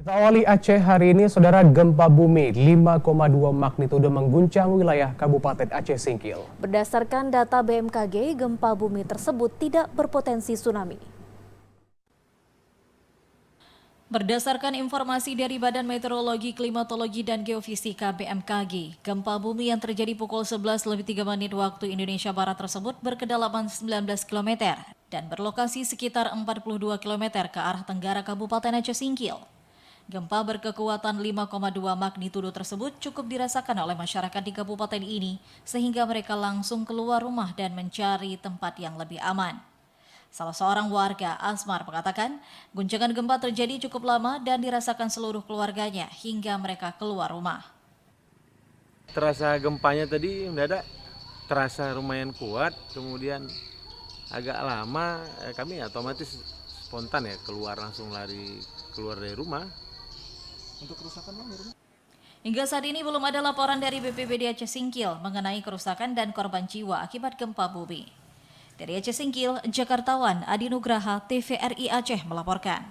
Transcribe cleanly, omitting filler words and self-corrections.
Kita awali Aceh hari ini, saudara, gempa bumi 5,2 magnitudo mengguncang wilayah Kabupaten Aceh Singkil. Berdasarkan data BMKG, gempa bumi tersebut tidak berpotensi tsunami. Berdasarkan informasi dari Badan Meteorologi, Klimatologi, dan Geofisika BMKG, gempa bumi yang terjadi pukul 11:03 waktu Indonesia Barat tersebut berkedalaman 19 km dan berlokasi sekitar 42 km ke arah tenggara Kabupaten Aceh Singkil. Gempa berkekuatan 5,2 magnitudo tersebut cukup dirasakan oleh masyarakat di kabupaten ini sehingga mereka langsung keluar rumah dan mencari tempat yang lebih aman. Salah seorang warga, Asmar, mengatakan guncangan gempa terjadi cukup lama dan dirasakan seluruh keluarganya hingga mereka keluar rumah. Terasa gempanya tadi mendadak, terasa lumayan kuat, kemudian agak lama kami otomatis spontan ya keluar, langsung lari keluar dari rumah. Untuk kerusakan di rumah? Hingga saat ini belum ada laporan dari BPBD Aceh Singkil mengenai kerusakan dan korban jiwa akibat gempa bumi. Dari Aceh Singkil, Jakartawan Adi Nugraha, TVRI Aceh melaporkan.